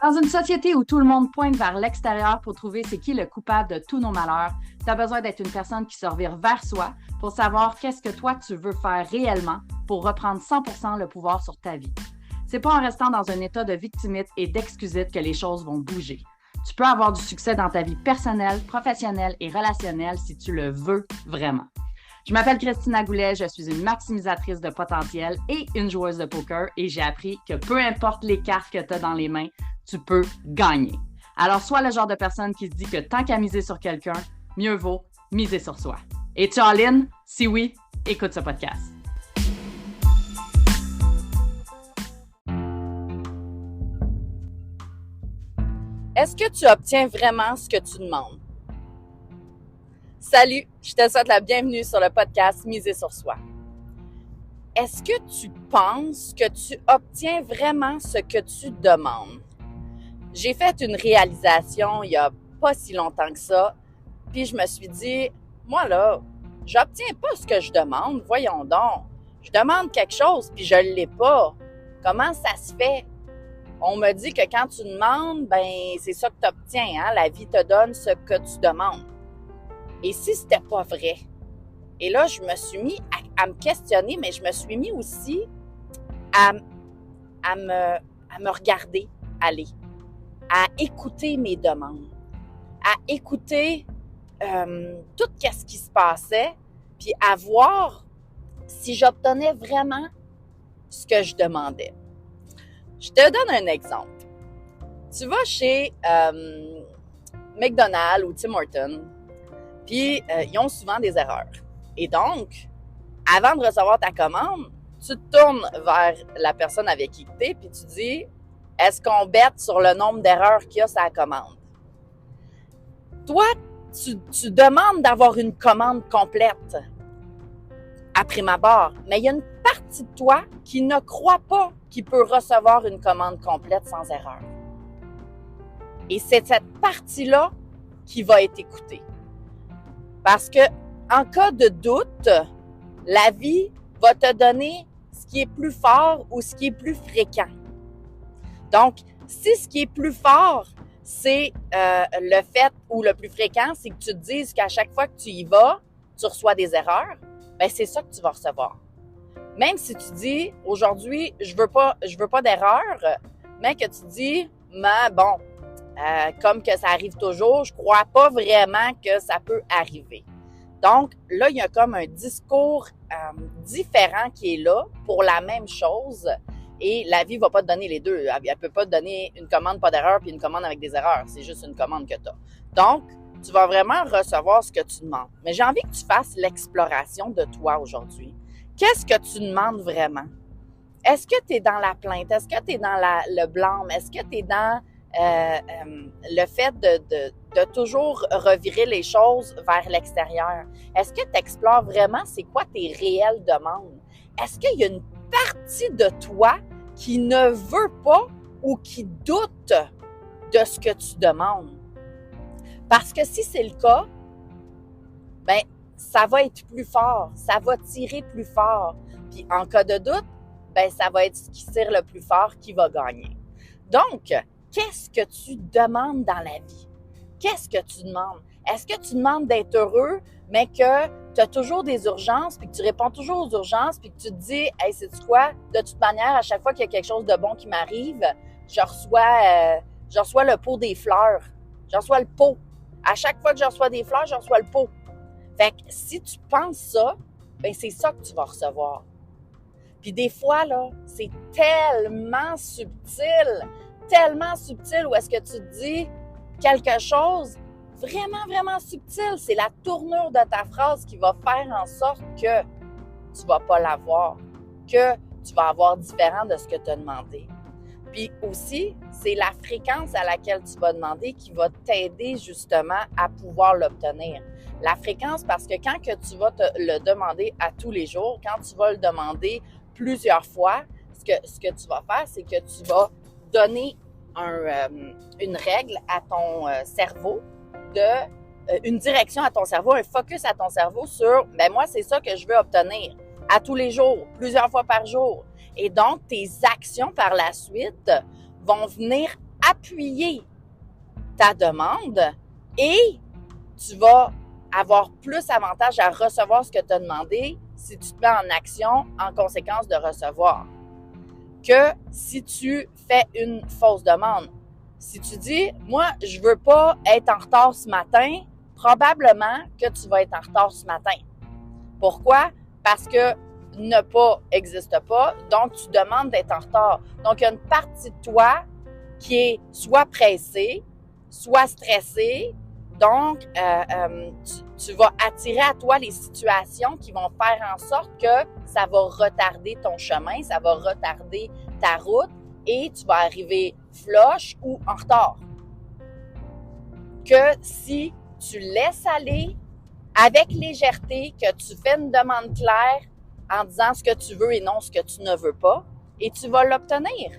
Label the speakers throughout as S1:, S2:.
S1: Dans une société où tout le monde pointe vers l'extérieur pour trouver c'est qui le coupable de tous nos malheurs, tu as besoin d'être une personne qui se revire vers soi pour savoir qu'est-ce que toi tu veux faire réellement pour reprendre 100% le pouvoir sur ta vie. C'est pas en restant dans un état de victimite et d'excusite que les choses vont bouger. Tu peux avoir du succès dans ta vie personnelle, professionnelle et relationnelle si tu le veux vraiment. Je m'appelle Christina Goulet, je suis une maximisatrice de potentiel et une joueuse de poker et j'ai appris que peu importe les cartes que tu as dans les mains, tu peux gagner. Alors, sois le genre de personne qui se dit que tant qu'à miser sur quelqu'un, mieux vaut miser sur soi. Es-tu all-in? Si oui, écoute ce podcast.
S2: Est-ce que tu obtiens vraiment ce que tu demandes? Salut, je te souhaite la bienvenue sur le podcast Miser sur soi. Est-ce que tu penses que tu obtiens vraiment ce que tu demandes? J'ai fait une réalisation il n'y a pas si longtemps que ça, puis je me suis dit, moi là, j'obtiens pas ce que je demande, voyons donc. Je demande quelque chose puis je ne l'ai pas. Comment ça se fait? On me dit que quand tu demandes, ben c'est ça que tu obtiens, hein? La vie te donne ce que tu demandes. Et si c'était pas vrai? Et là, je me suis mis à me questionner, mais je me suis mis aussi à me regarder aller, à écouter mes demandes, à écouter tout ce qui se passait, puis à voir si j'obtenais vraiment ce que je demandais. Je te donne un exemple. Tu vas chez McDonald's ou Tim Hortons, puis ils ont souvent des erreurs. Et donc, avant de recevoir ta commande, tu te tournes vers la personne avec qui tu es, puis tu dis, est-ce qu'on bête sur le nombre d'erreurs qu'il y a sur la commande? Toi, tu demandes d'avoir une commande complète, à prime abord, mais il y a une partie de toi qui ne croit pas qu'il peut recevoir une commande complète sans erreur. Et c'est cette partie-là qui va être écoutée. Parce que, en cas de doute, la vie va te donner ce qui est plus fort ou ce qui est plus fréquent. Donc, si ce qui est plus fort, c'est le fait, ou le plus fréquent, c'est que tu te dises qu'à chaque fois que tu y vas, tu reçois des erreurs, bien, c'est ça que tu vas recevoir. Même si tu dis, aujourd'hui, je veux pas d'erreur, mais que tu dis, mais bon, comme que ça arrive toujours, je crois pas vraiment que ça peut arriver. Donc, là, il y a comme un discours différent qui est là pour la même chose et la vie va pas te donner les deux. Elle peut pas te donner une commande pas d'erreur puis une commande avec des erreurs. C'est juste une commande que tu as. Donc, tu vas vraiment recevoir ce que tu demandes. Mais j'ai envie que tu fasses l'exploration de toi aujourd'hui. Qu'est-ce que tu demandes vraiment? Est-ce que tu es dans la plainte? Est-ce que tu es dans le blâme? Est-ce que tu es dans le fait de toujours revirer les choses vers l'extérieur? Est-ce que tu explores vraiment c'est quoi tes réelles demandes? Est-ce qu'il y a une partie de toi qui ne veut pas ou qui doute de ce que tu demandes? Parce que si c'est le cas, ben ça va être plus fort, ça va tirer plus fort. Puis en cas de doute, ben ça va être ce qui tire le plus fort qui va gagner. Donc, qu'est-ce que tu demandes dans la vie? Qu'est-ce que tu demandes? Est-ce que tu demandes d'être heureux, mais que tu as toujours des urgences, puis que tu réponds toujours aux urgences, puis que tu te dis, « Hey, sais-tu quoi? De toute manière, à chaque fois qu'il y a quelque chose de bon qui m'arrive, je reçois le pot des fleurs. Je reçois le pot. À chaque fois que je reçois des fleurs, je reçois le pot. » Fait que si tu penses ça, ben c'est ça que tu vas recevoir. Puis des fois, là, c'est tellement subtil où est-ce que tu te dis quelque chose vraiment, vraiment subtil. C'est la tournure de ta phrase qui va faire en sorte que tu vas pas l'avoir, que tu vas avoir différent de ce que tu as demandé. Puis aussi, c'est la fréquence à laquelle tu vas demander qui va t'aider justement à pouvoir l'obtenir. La fréquence, parce que quand que tu vas te le demander à tous les jours, quand tu vas le demander plusieurs fois, ce que tu vas faire, c'est que tu vas donner une règle à ton cerveau, une direction à ton cerveau, un focus à ton cerveau sur, ben moi, c'est ça que je veux obtenir à tous les jours, plusieurs fois par jour. Et donc, tes actions par la suite vont venir appuyer ta demande et tu vas avoir plus avantage à recevoir ce que tu as demandé si tu te mets en action en conséquence de recevoir que si tu fais une fausse demande. Si tu dis, moi, je veux pas être en retard ce matin, probablement que tu vas être en retard ce matin. Pourquoi? Parce que ne pas existe pas, donc tu demandes d'être en retard. Donc, il y a une partie de toi qui est soit pressée, soit stressée. Donc, tu vas attirer à toi les situations qui vont faire en sorte que ça va retarder ton chemin, ça va retarder ta route et tu vas arriver floche ou en retard. Que si tu laisses aller avec légèreté, que tu fais une demande claire en disant ce que tu veux et non ce que tu ne veux pas, et tu vas l'obtenir.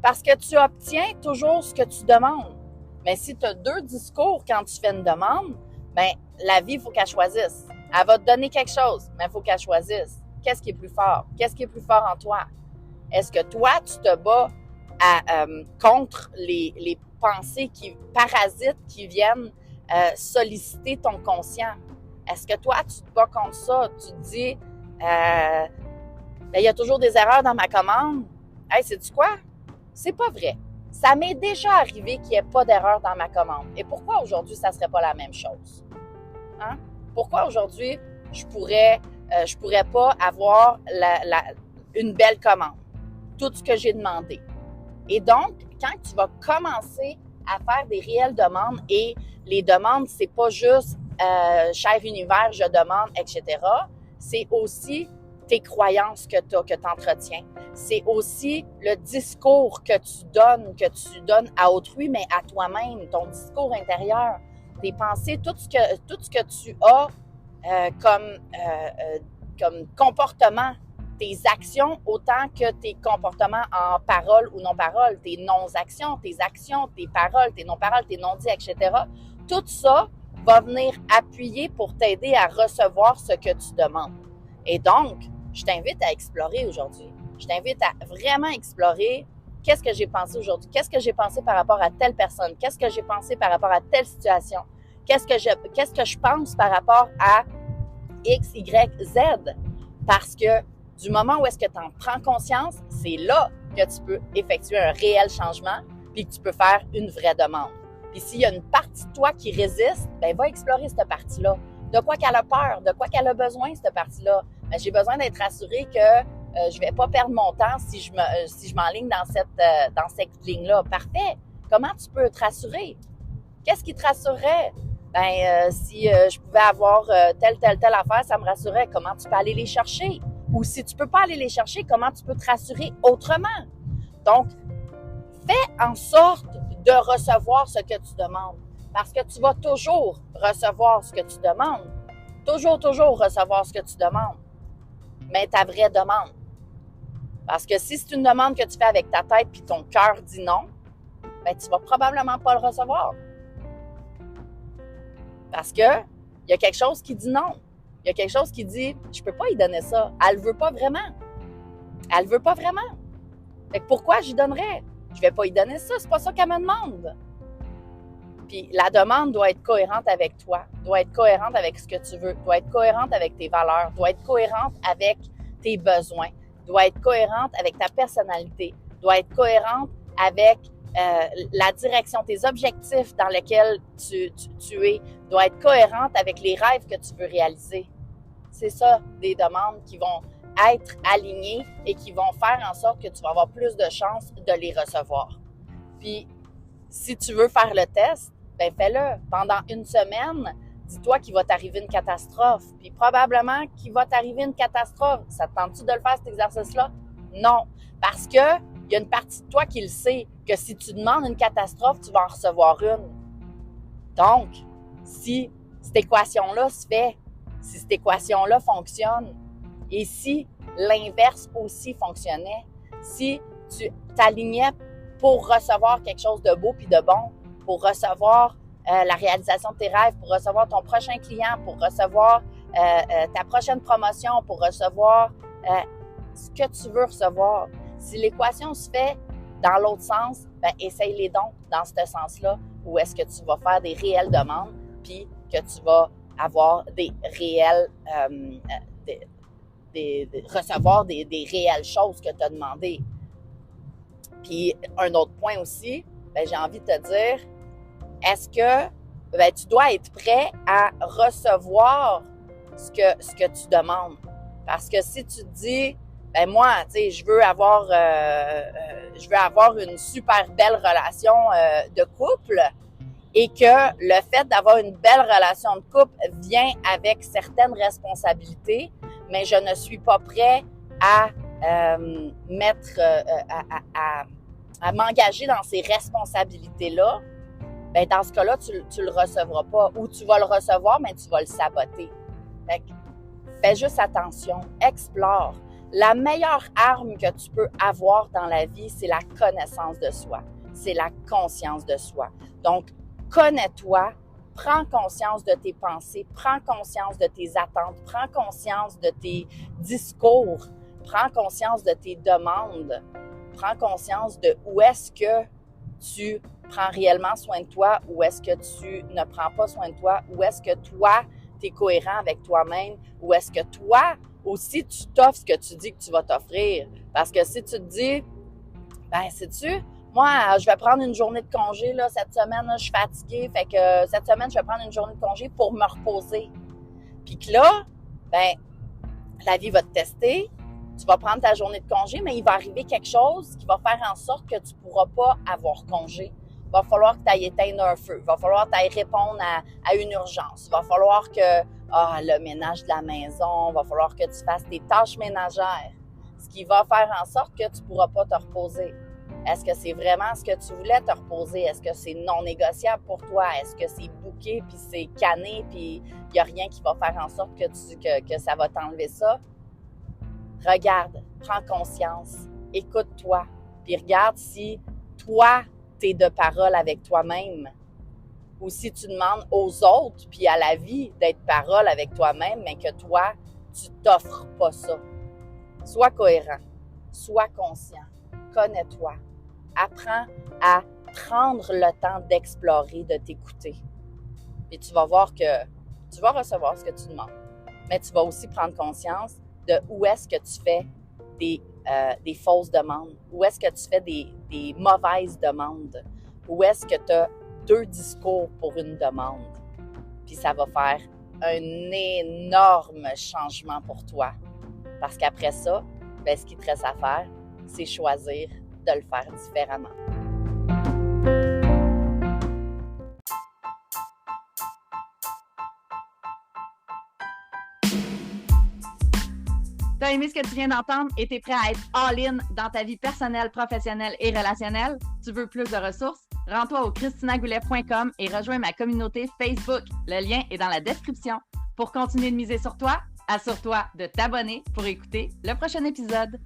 S2: Parce que tu obtiens toujours ce que tu demandes. Mais si tu as deux discours quand tu fais une demande, bien, la vie, il faut qu'elle choisisse. Elle va te donner quelque chose, mais il faut qu'elle choisisse. Qu'est-ce qui est plus fort? Qu'est-ce qui est plus fort en toi? Est-ce que toi, tu te bats contre les pensées parasites qui viennent solliciter ton conscient? Est-ce que toi, tu te bats contre ça? Tu te dis, il y a toujours des erreurs dans ma commande. Hey, sais-tu quoi? C'est pas vrai. Ça m'est déjà arrivé qu'il n'y ait pas d'erreur dans ma commande. Et pourquoi aujourd'hui, ça ne serait pas la même chose? Hein? Pourquoi aujourd'hui, je pourrais pas avoir une belle commande? Tout ce que j'ai demandé. Et donc, quand tu vas commencer à faire des réelles demandes, et les demandes, c'est pas juste cher univers, je demande, etc. C'est aussi tes croyances que tu entretiens. C'est aussi le discours que tu donnes à autrui, mais à toi-même, ton discours intérieur, tes pensées, tout ce que tu as comme comportement, tes actions autant que tes comportements en parole ou non-parole, tes non-actions, tes paroles, tes non-paroles, tes non-dits, etc. Tout ça va venir appuyer pour t'aider à recevoir ce que tu demandes. Et donc, je t'invite à explorer aujourd'hui. Je t'invite à vraiment explorer qu'est-ce que j'ai pensé aujourd'hui, qu'est-ce que j'ai pensé par rapport à telle personne, qu'est-ce que j'ai pensé par rapport à telle situation, qu'est-ce que je pense par rapport à X, Y, Z. Parce que du moment où est-ce que tu en prends conscience, c'est là que tu peux effectuer un réel changement puis que tu peux faire une vraie demande. Puis s'il y a une partie de toi qui résiste, ben va explorer cette partie-là. De quoi qu'elle a peur, de quoi qu'elle a besoin, cette partie-là. Ben, j'ai besoin d'être rassurée que je vais pas perdre mon temps si je m'enligne dans cette ligne-là. Parfait. Comment tu peux te rassurer? Qu'est-ce qui te rassurerait? Ben, si je pouvais avoir telle affaire, ça me rassurerait. Comment tu peux aller les chercher? Ou si tu peux pas aller les chercher, comment tu peux te rassurer autrement? Donc, fais en sorte de recevoir ce que tu demandes. Parce que tu vas toujours recevoir ce que tu demandes. Toujours recevoir ce que tu demandes. Mais ta vraie demande. Parce que si c'est une demande que tu fais avec ta tête puis ton cœur dit non, ben tu vas probablement pas le recevoir. Parce que il y a quelque chose qui dit non. Il y a quelque chose qui dit je peux pas lui donner ça. Elle veut pas vraiment. Elle veut pas vraiment. Fait que pourquoi j'y donnerais? Je vais pas lui donner ça, c'est pas ça qu'elle me demande. Puis la demande doit être cohérente avec toi, doit être cohérente avec ce que tu veux, doit être cohérente avec tes valeurs, doit être cohérente avec tes besoins, doit être cohérente avec ta personnalité, doit être cohérente avec la direction, tes objectifs dans lesquels tu es, doit être cohérente avec les rêves que tu veux réaliser. C'est ça, des demandes qui vont être alignées et qui vont faire en sorte que tu vas avoir plus de chances de les recevoir. Puis, si tu veux faire le test, ben fais-le. Pendant une semaine, dis-toi qu'il va t'arriver une catastrophe. Puis probablement qu'il va t'arriver une catastrophe. Ça te tente-tu de le faire, cet exercice-là? Non. Parce que il y a une partie de toi qui le sait, que si tu demandes une catastrophe, tu vas en recevoir une. Donc, si cette équation-là se fait, si cette équation-là fonctionne, et si l'inverse aussi fonctionnait, si tu t'alignais pour recevoir quelque chose de beau puis de bon, pour recevoir la réalisation de tes rêves, pour recevoir ton prochain client, pour recevoir ta prochaine promotion, pour recevoir ce que tu veux recevoir. Si l'équation se fait dans l'autre sens, ben essaye-les donc dans ce sens-là, où est-ce que tu vas faire des réelles demandes, puis que tu vas avoir des réelles, recevoir des réelles choses que tu as demandées. Puis un autre point aussi, ben, j'ai envie de te dire, est-ce que ben, tu dois être prêt à recevoir ce que tu demandes? Parce que si tu te dis, ben moi, tu sais, je veux avoir une super belle relation de couple, et que le fait d'avoir une belle relation de couple vient avec certaines responsabilités, mais je ne suis pas prêt à à m'engager dans ces responsabilités-là, ben dans ce cas-là, tu le recevras pas. Ou tu vas le recevoir, mais tu vas le saboter. Fait que, fais juste attention, explore. La meilleure arme que tu peux avoir dans la vie, c'est la connaissance de soi. C'est la conscience de soi. Donc, connais-toi, prends conscience de tes pensées, prends conscience de tes attentes, prends conscience de tes discours, prends conscience de tes demandes, prends conscience de où est-ce que tu prends réellement soin de toi, où est-ce que tu ne prends pas soin de toi, où est-ce que toi, tu es cohérent avec toi-même, où est-ce que toi aussi, tu t'offres ce que tu dis que tu vas t'offrir. Parce que si tu te dis, ben, sais-tu, moi, je vais prendre une journée de congé, là, cette semaine, là, je suis fatiguée, fait que cette semaine, je vais prendre une journée de congé pour me reposer. Puis que là, ben, la vie va te tester, tu vas prendre ta journée de congé, mais il va arriver quelque chose qui va faire en sorte que tu ne pourras pas avoir congé. Il va falloir que tu ailles éteindre un feu, il va falloir que tu ailles répondre à une urgence, il va falloir que, le ménage de la maison, il va falloir que tu fasses tes tâches ménagères, ce qui va faire en sorte que tu ne pourras pas te reposer. Est-ce que c'est vraiment ce que tu voulais te reposer? Est-ce que c'est non négociable pour toi? Est-ce que c'est bouqué, puis c'est canné, puis il n'y a rien qui va faire en sorte que ça va t'enlever ça? Regarde, prends conscience, écoute-toi, puis regarde si toi, tu es de parole avec toi-même. Ou si tu demandes aux autres, puis à la vie, d'être parole avec toi-même, mais que toi, tu t'offres pas ça. Sois cohérent, sois conscient, connais-toi. Apprends à prendre le temps d'explorer, de t'écouter. Puis tu vas voir que tu vas recevoir ce que tu demandes. Mais tu vas aussi prendre conscience de où est-ce que tu fais des fausses demandes, où est-ce que tu fais des mauvaises demandes, où est-ce que tu as 2 discours pour une demande. Puis ça va faire un énorme changement pour toi. Parce qu'après ça, ben, ce qui te reste à faire, c'est choisir de le faire différemment.
S1: T'as aimé ce que tu viens d'entendre et t'es prêt à être all-in dans ta vie personnelle, professionnelle et relationnelle? Tu veux plus de ressources? Rends-toi au christinagoulet.com et rejoins ma communauté Facebook. Le lien est dans la description. Pour continuer de miser sur toi, assure-toi de t'abonner pour écouter le prochain épisode.